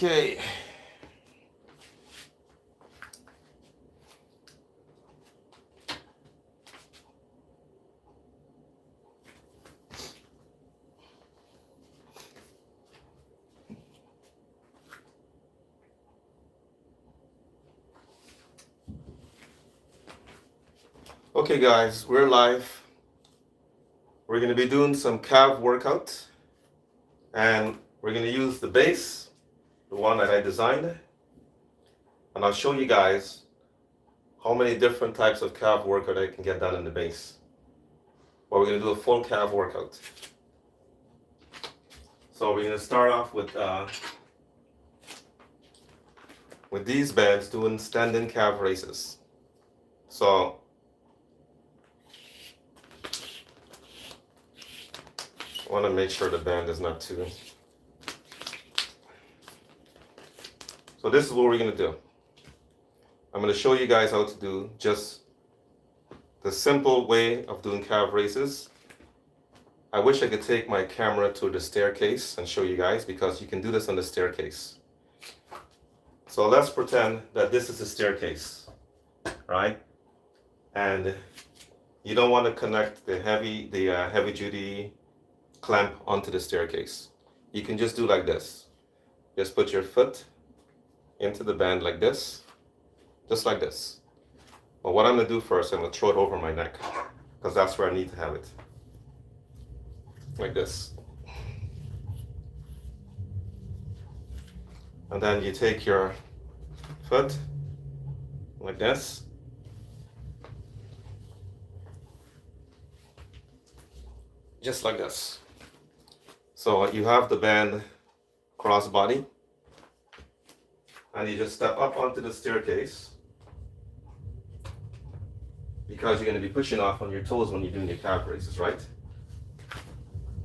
Okay. Okay, guys, we're live. We're going to be doing some calf workout, and we're going to use the base, the one that I designed, and I'll show you guys how many different types of calf workout I can get done in the base. But we're going to do a full calf workout. So we're going to start off with these bands doing standing calf raises. So I want to make sure the band is not too. So this is what we're going to do. I'm going to show you guys how to do just the simple way of doing calf raises. I wish I could take my camera to the staircase and show you guys, because you can do this on the staircase. So let's pretend that this is a staircase, right? And you don't want to connect the heavy duty clamp onto the staircase. You can just do like this. Just put your foot into the band like this, just like this. But what I'm going to do first, I'm going to throw it over my neck, because that's where I need to have it. Like this. And then you take your foot like this. Just like this. So you have the band crossbody, and you just step up onto the staircase, because you're going to be pushing off on your toes when you're doing your calf raises, right?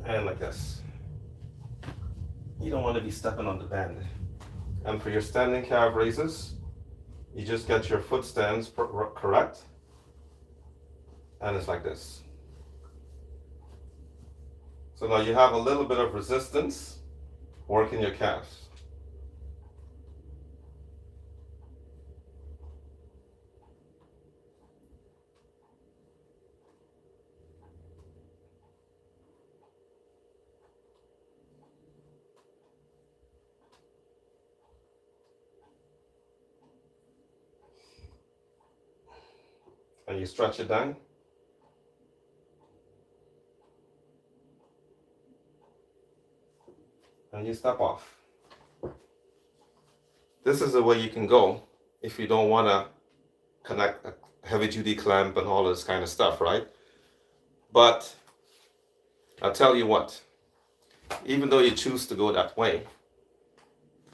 And like this. You don't want to be stepping on the band. And for your standing calf raises, you just get your foot stands correct, and it's like this. So now you have a little bit of resistance working your calves. And you stretch it down. And you step off. This is the way you can go if you don't want to connect a heavy duty clamp and all this kind of stuff, right? But I'll tell you what, even though you choose to go that way,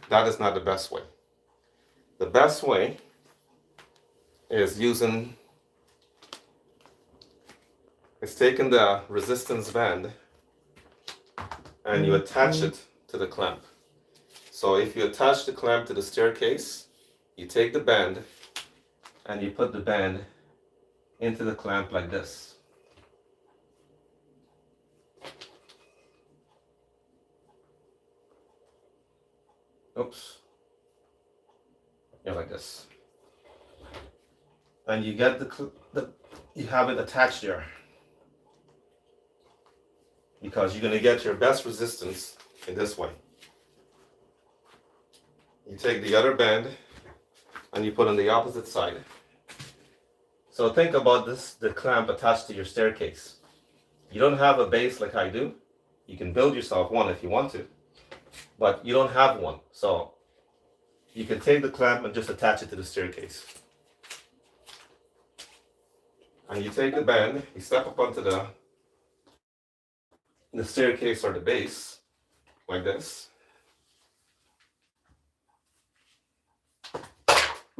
that is not the best way. The best way is taking the resistance band and you attach it to the clamp. So if you attach the clamp to the staircase, you take the band and you put the band into the clamp like this. Oops. Yeah, like this. And you get you have it attached there, because you're going to get your best resistance in this way. You take the other band and you put on the opposite side. So think about this, the clamp attached to your staircase. You don't have a base like I do. You can build yourself one if you want to, but you don't have one. So you can take the clamp and just attach it to the staircase. And you take the band, you step up onto the staircase or the base, like this.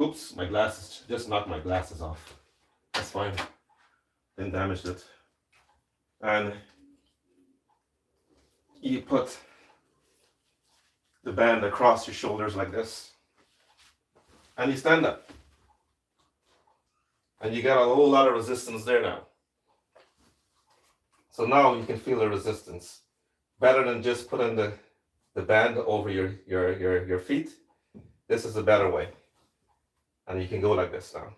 Oops, my glasses, just knocked my glasses off. That's fine, didn't damage it. And you put the band across your shoulders like this. And you stand up. And you got a whole lot of resistance there now. So now you can feel the resistance. Better than just putting the the band over your feet, this is a better way. And you can go like this now.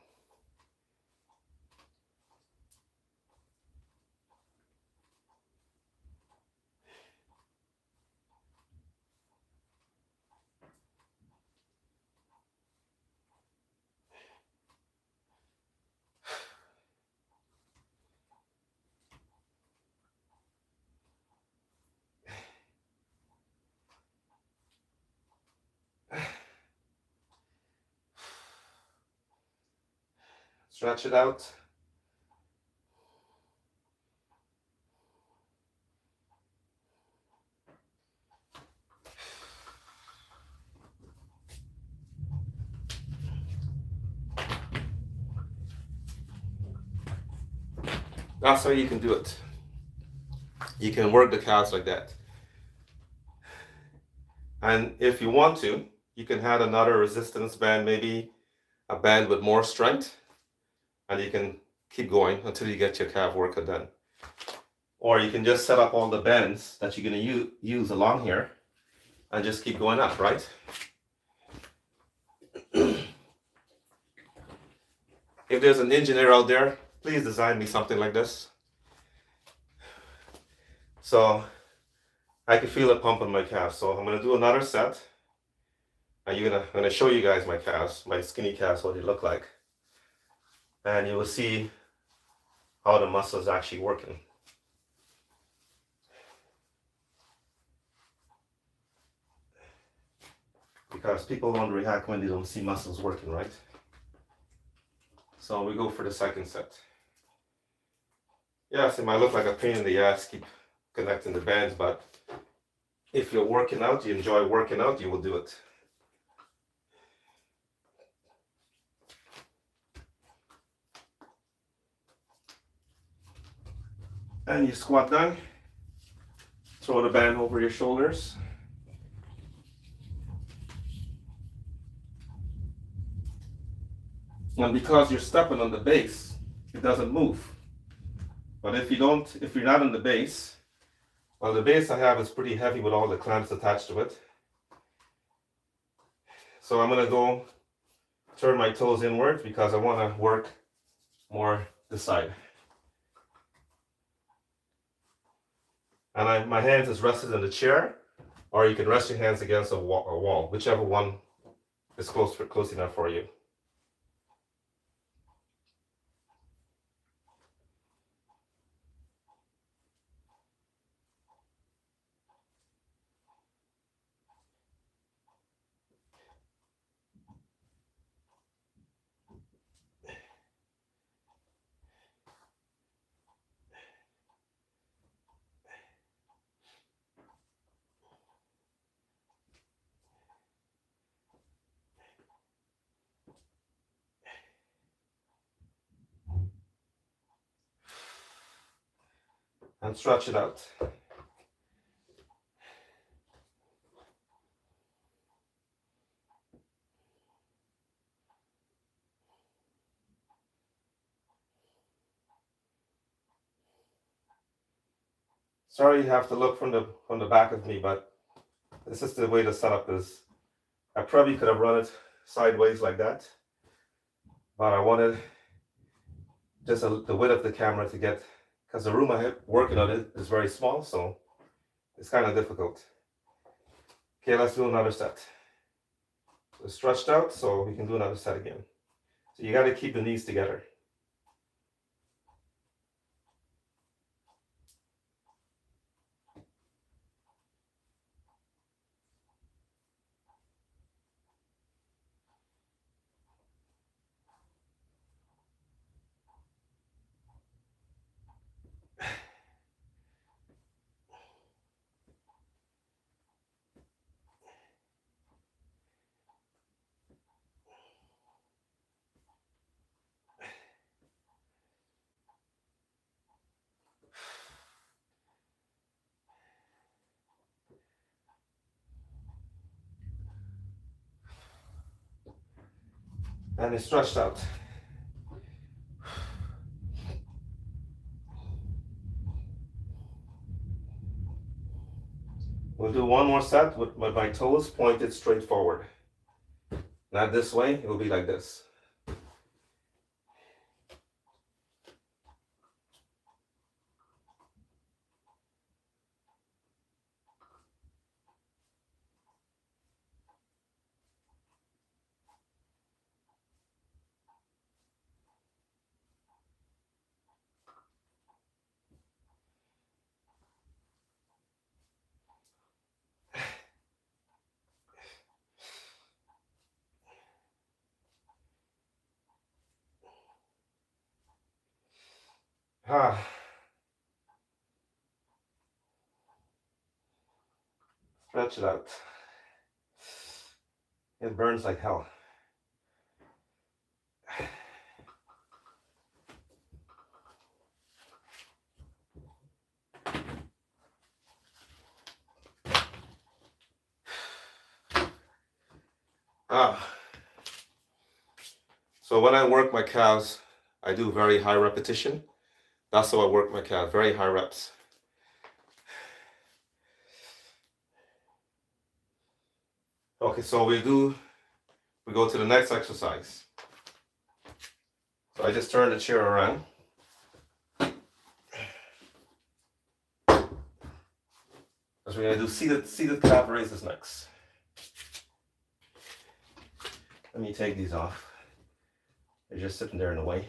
Stretch it out. That's how you can do it. You can work the calves like that. And if you want to, you can add another resistance band, maybe a band with more strength, and you can keep going until you get your calf workout done. Or you can just set up all the bands that you're going to use along here and just keep going up, right? If there's an engineer out there, please design me something like this. So I can feel it pump in my calves. So I'm going to do another set. And I'm going to show you guys my calves, my skinny calves, what they look like. And you will see how the muscle is actually working. Because people don't react when they don't see muscles working, right? So we go for the second set. Yes, it might look like a pain in the ass, keep connecting the bands, but if you're working out, you enjoy working out, you will do it. And you squat down, throw the band over your shoulders. And because you're stepping on the base, it doesn't move. But if you're not on the base, well, the base I have is pretty heavy with all the clamps attached to it. So I'm gonna go turn my toes inward because I wanna work more this side. And my hands is rested in the chair, or you can rest your hands against a wall, whichever one is close enough for you. And stretch it out. Sorry you have to look from the back of me, but this is the way the setup is. I probably could have run it sideways like that, but I wanted just the width of the camera to get, because the room I'm working on it is very small, so it's kind of difficult. Okay, let's do another set. So it's stretched out, so we can do another set again. So you got to keep the knees together. And it's stretched out. We'll do one more set with my toes pointed straight forward. Not this way, it will be like this. Stretch it out. It burns like hell. So when I work my calves, I do very high repetition. That's how I work my calves, very high reps. Okay, so we go to the next exercise. So I just turn the chair around. Because we're gonna do seated calf raises next. Let me take these off. They're just sitting there in the way.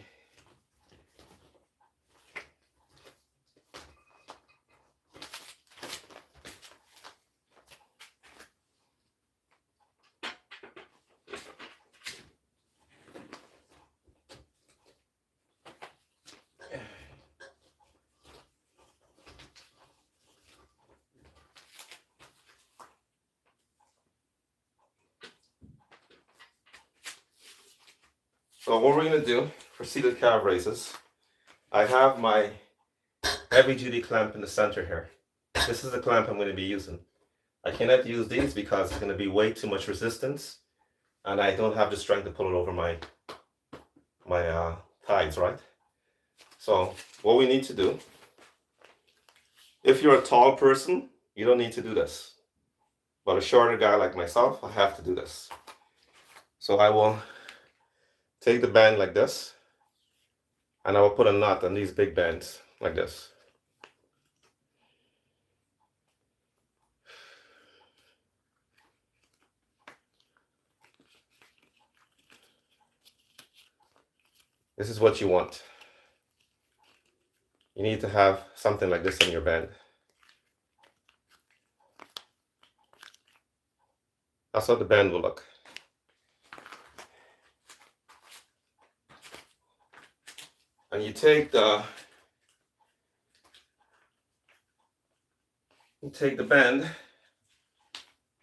So what we're gonna do for seated calf raises, I have my heavy duty clamp in the center here. This is the clamp I'm gonna be using. I cannot use these because it's gonna be way too much resistance and I don't have the strength to pull it over my thighs, right? So what we need to do, if you're a tall person, you don't need to do this. But a shorter guy like myself, I have to do this. So I will take the band like this, and I will put a knot on these big bands like this. This is what you want. You need to have something like this in your band. That's how the band will look. And you take the band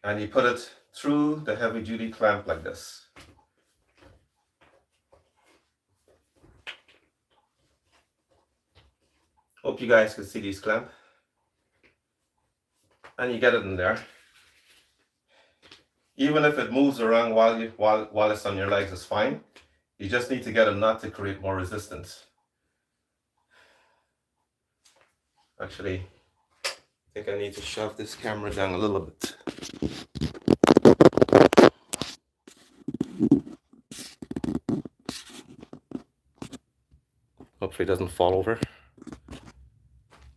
and you put it through the heavy duty clamp like this. Hope you guys can see these clamp. And you get it in there. Even if it moves around while it's on your legs, it's fine. You just need to get a knot to create more resistance. Actually, I think I need to shove this camera down a little bit. Hopefully it doesn't fall over.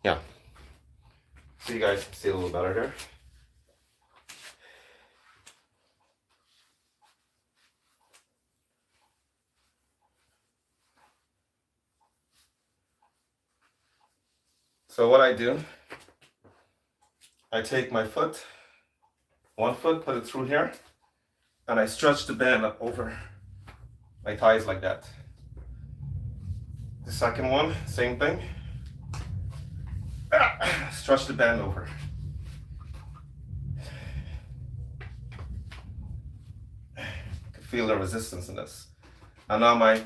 Yeah. So you guys can see a little better here. So what I do, I take my foot, one foot, put it through here, and I stretch the band up over my thighs like that. The second one, same thing. Stretch the band over. You can feel the resistance in this. And now my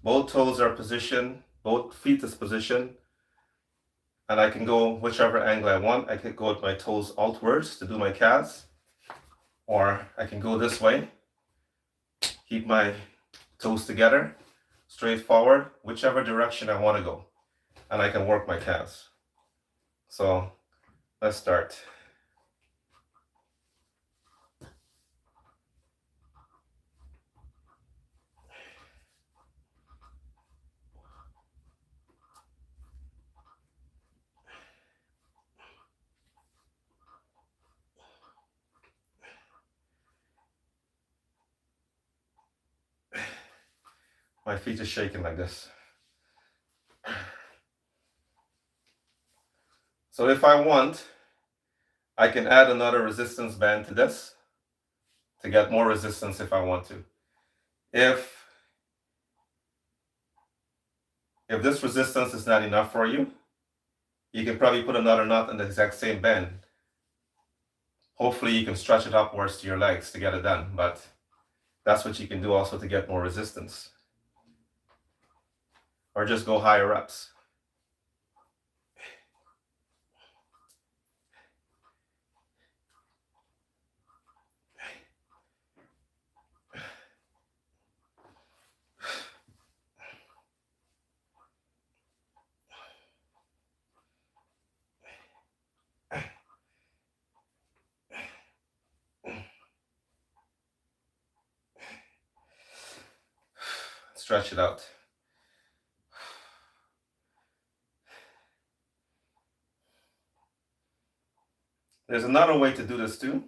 both toes are positioned, both feet is positioned, and I can go whichever angle I want. I could go with my toes outwards to do my calves, or I can go this way, keep my toes together, straight forward, whichever direction I want to go, and I can work my calves. So let's start. My feet are shaking like this. So if I want, I can add another resistance band to this to get more resistance if I want to. If this resistance is not enough for you, you can probably put another knot in the exact same band. Hopefully you can stretch it upwards to your legs to get it done, but that's what you can do also to get more resistance. Or just go higher reps. Stretch it out. There's another way to do this too.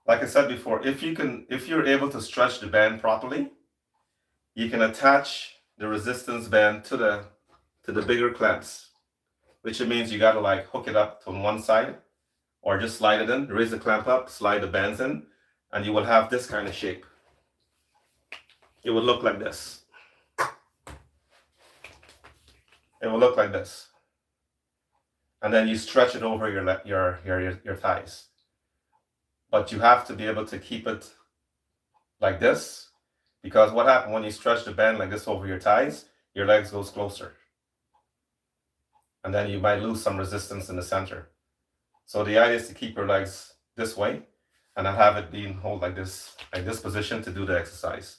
Like I said before, if you're able to stretch the band properly, you can attach the resistance band to the bigger clamps, which means you gotta like hook it up on one side or just slide it in, raise the clamp up, slide the bands in, and you will have this kind of shape. It would look like this. It will look like this. And then you stretch it over your thighs. But you have to be able to keep it like this, because what happens when you stretch the band like this over your thighs, your legs goes closer. And then you might lose some resistance in the center. So the idea is to keep your legs this way and not have it being held like this position to do the exercise.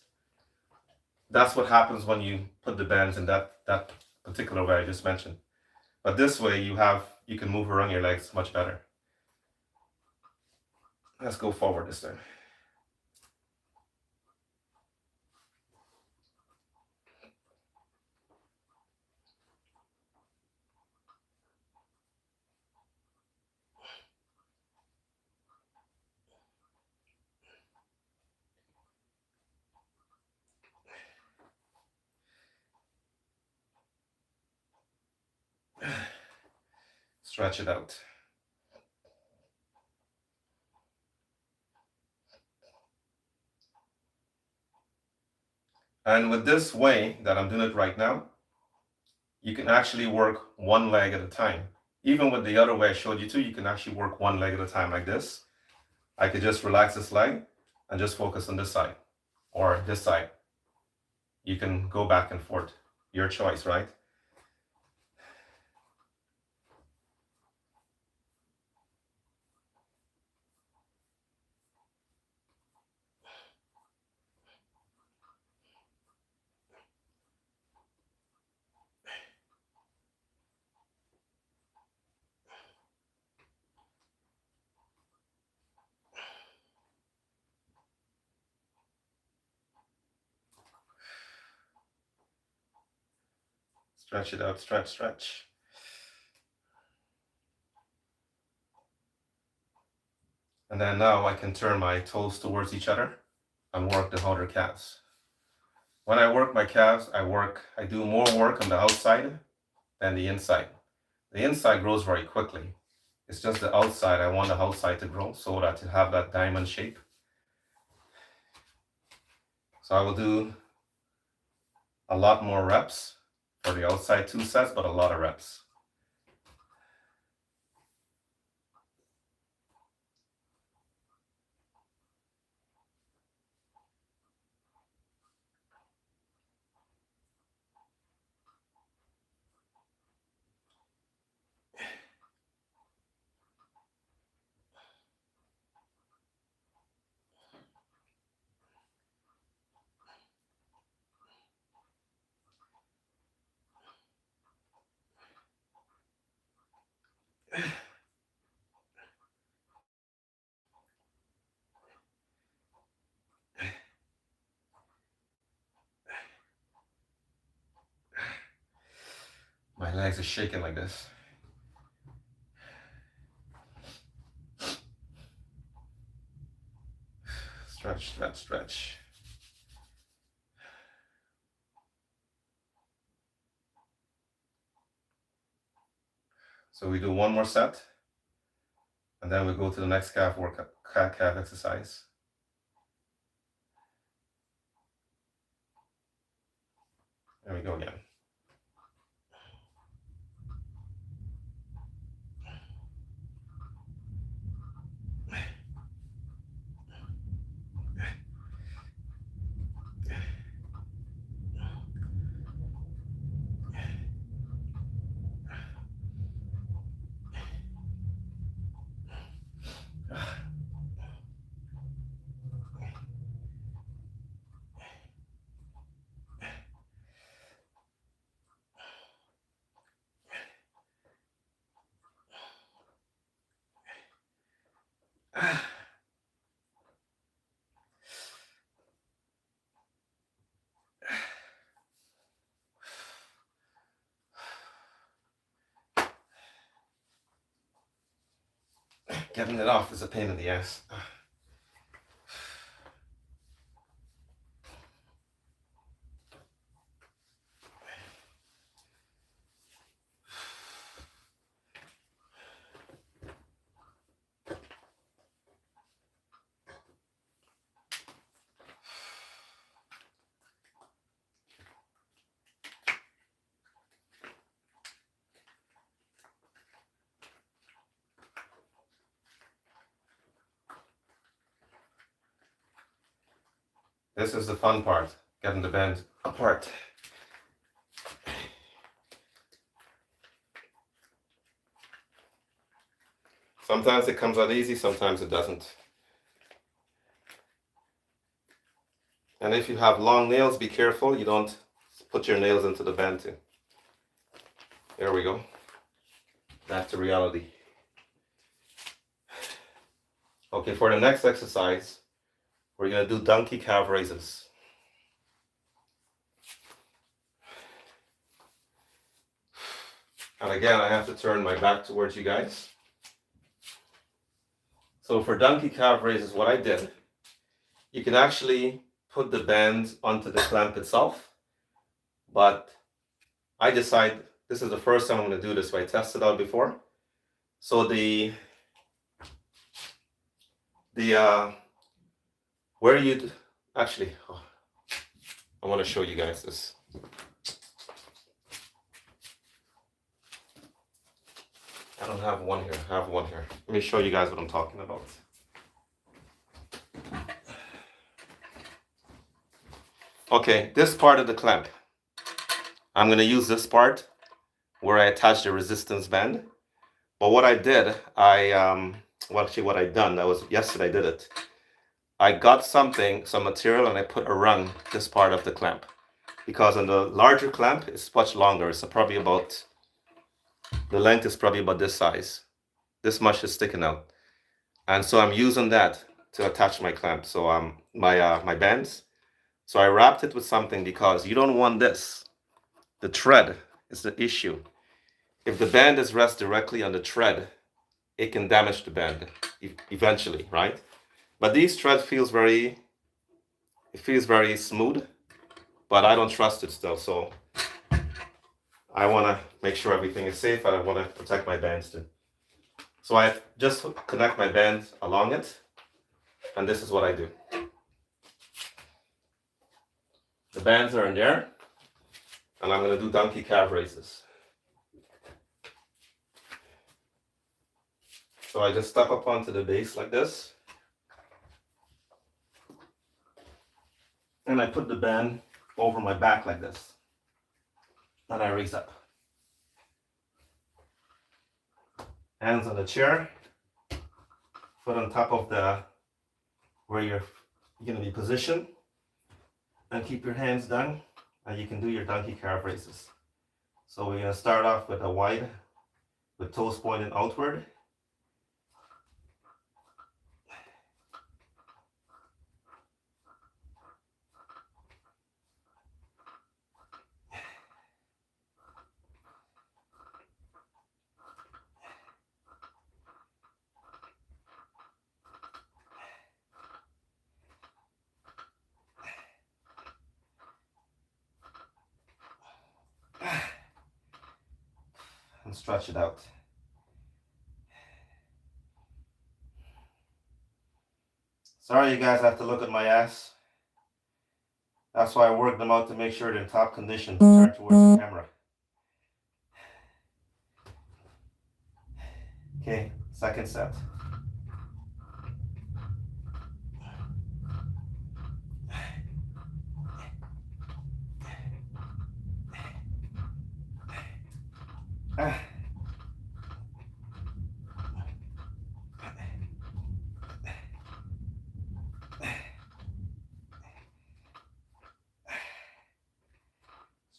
That's what happens when you put the bands in that particular way I just mentioned. But this way you can move around your legs much better. Let's go forward this time. Stretch it out. And with this way that I'm doing it right now, you can actually work one leg at a time. Even with the other way I showed you too, you can actually work one leg at a time like this. I could just relax this leg and just focus on this side or this side. You can go back and forth. Your choice, right? Stretch it out, stretch, stretch. And then now I can turn my toes towards each other and work the outer calves. When I work my calves, I do more work on the outside than the inside. The inside grows very quickly. It's just the outside. I want the outside to grow so that it have that diamond shape. So I will do a lot more reps for the outside 2 sets, but a lot of reps. My legs are shaking like this. Stretch, stretch, stretch. So we do one more set, and then we go to the next calf exercise. There we go again. Getting it off is a pain in the ass. This is the fun part, getting the band apart. Sometimes it comes out easy, sometimes it doesn't. And if you have long nails, be careful you don't put your nails into the band too. There we go. Back to reality. Okay, for the next exercise, we're going to do donkey calf raises. And again, I have to turn my back towards you guys. So for donkey calf raises, what I did, you can actually put the band onto the clamp itself, but I decide this is the first time I'm going to do this, so I tested out before. So where you actually, I want to show you guys this. I don't have one here. I have one here. Let me show you guys what I'm talking about. Okay, this part of the clamp. I'm going to use this part where I attach the resistance band. But what I did, what I done, that was yesterday I did it. I got some material, and I put around this part of the clamp. Because on the larger clamp, it's much longer. It's probably about, the length is probably about this size. This much is sticking out. And so I'm using that to attach my clamp. So my bands. So I wrapped it with something because you don't want this. The thread is the issue. If the band is rest directly on the thread, it can damage the band eventually, right? But this thread feels very smooth, but I don't trust it still. So I want to make sure everything is safe, and I want to protect my bands too. So I just connect my band along it, and this is what I do. The bands are in there, and I'm going to do donkey calf raises. So I just step up onto the base like this, and I put the band over my back like this, and I raise up. Hands on the chair, foot on top of where you're going to be positioned, and keep your hands down, and you can do your donkey calf raises. So we're going to start off with a wide, with toes pointing outward. And stretch it out. Sorry, you guys have to look at my ass. That's why I work them out to make sure they're in top condition to turn towards the camera. Okay, second set.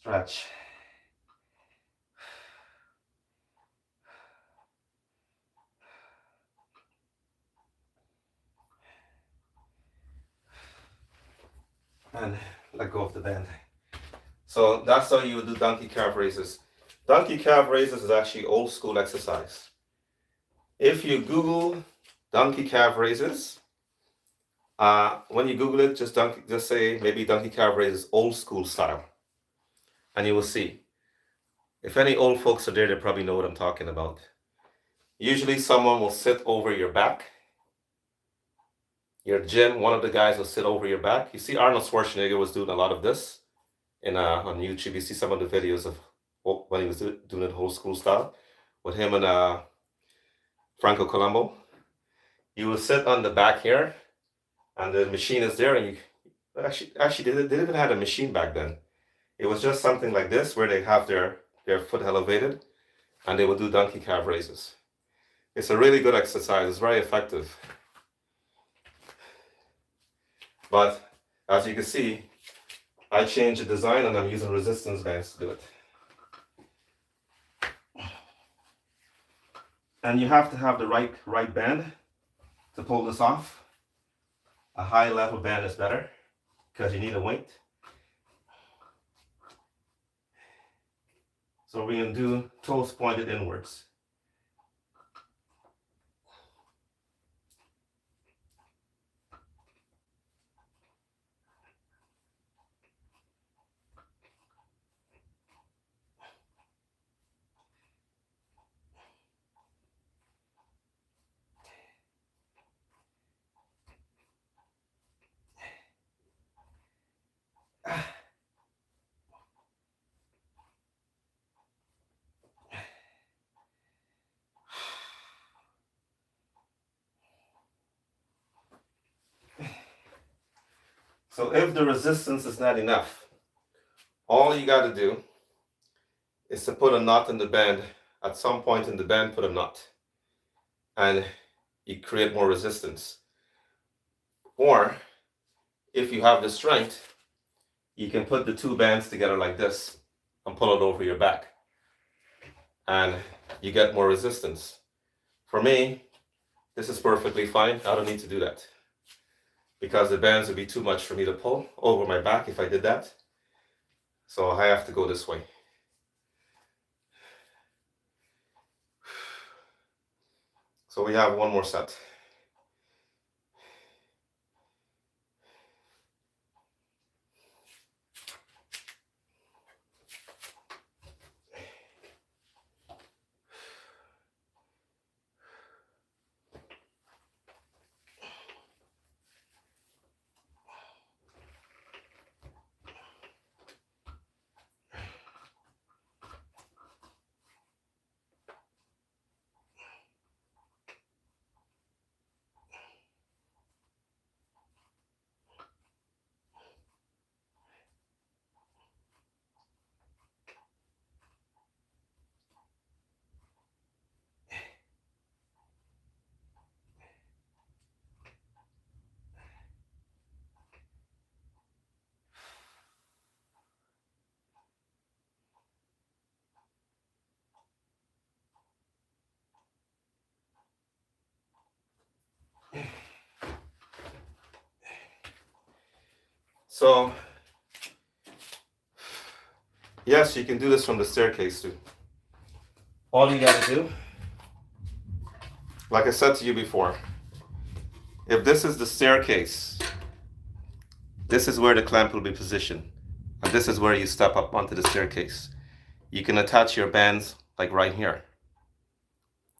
Stretch. And let go of the band. So that's how you would do donkey calf raises. Donkey calf raises is actually old school exercise. If you Google donkey calf raises, when you Google it, just say maybe donkey calf raises old school style, and you will see. If any old folks are there, they probably know what I'm talking about. Usually someone will sit over your back. Your gym, one of the guys will sit over your back. You see Arnold Schwarzenegger was doing a lot of this on YouTube. You see some of the videos of when he was doing it old school style with him and Franco Colombo. You will sit on the back here, and the machine is there, and you actually they didn't have a machine back then. It was just something like this where they have their foot elevated, and they will do donkey calf raises. It's a really good exercise. It's very effective. But as you can see, I changed the design and I'm using resistance bands to do it. And you have to have the right band to pull this off. A high level band is better because you need a weight. So we're going to do toes pointed inwards. So if the resistance is not enough, all you got to do is to put a knot in the band. At some point in the band, put a knot, and you create more resistance. Or if you have the strength, you can put the two bands together like this and pull it over your back, and you get more resistance. For me, this is perfectly fine. I don't need to do that because the bands would be too much for me to pull over my back if I did that. So I have to go this way. So we have one more set. So, yes, you can do this from the staircase too. All you got to do, like I said to you before, if this is the staircase, this is where the clamp will be positioned. And this is where you step up onto the staircase. You can attach your bands like right here.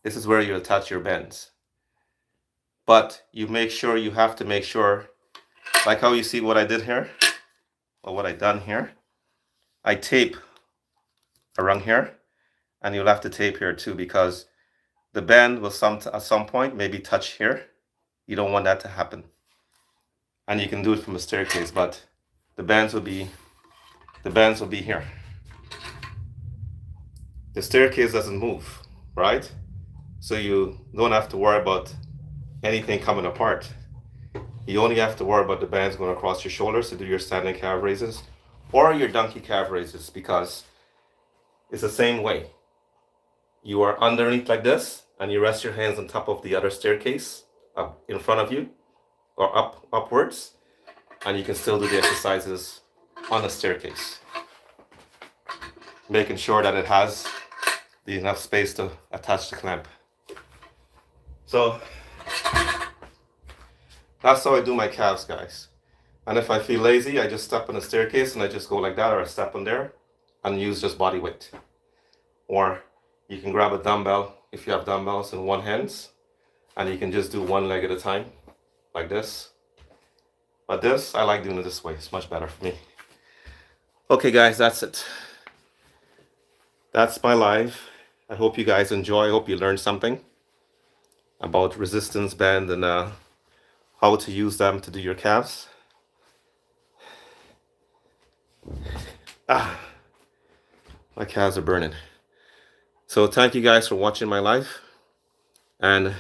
This is where you attach your bands. but you have to make sure, like how you see what I did here, or what I done here. I tape around here, and you'll have to tape here too, because the band will at some point maybe touch here. You don't want that to happen. And you can do it from a staircase, but the bands will be here. The staircase doesn't move, right? So you don't have to worry about anything coming apart. You only have to worry about the bands going across your shoulders to do your standing calf raises or your donkey calf raises, because it's the same way. You are underneath like this, and you rest your hands on top of the other staircase up in front of you, or upwards, and you can still do the exercises on the staircase, making sure that it has enough space to attach the clamp. So that's how I do my calves, guys. And if I feel lazy, I just step on the staircase and I just go like that, or I step on there and use just body weight. Or you can grab a dumbbell if you have dumbbells in one hand, and you can just do one leg at a time, like this. But this, I like doing it this way. It's much better for me. Okay, guys, that's it. That's my live. I hope you guys enjoy. I hope you learned something about resistance band and how to use them to do your calves. My calves are burning. So thank you guys for watching my live, and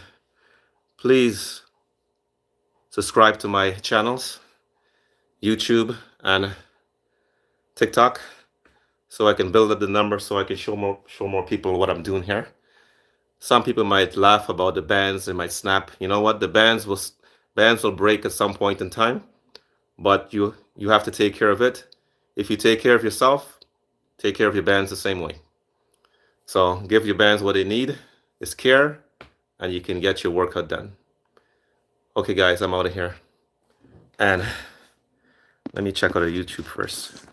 please subscribe to my channels, YouTube and TikTok, so I can build up the numbers, so I can show more people what I'm doing here. Some people might laugh about the bands, they might snap. You know what? The bands will break at some point in time, but you have to take care of it. If you take care of yourself, take care of your bands the same way. So give your bands what they need, is care, and you can get your workout done. Okay, guys, I'm out of here. And let me check out our YouTube first.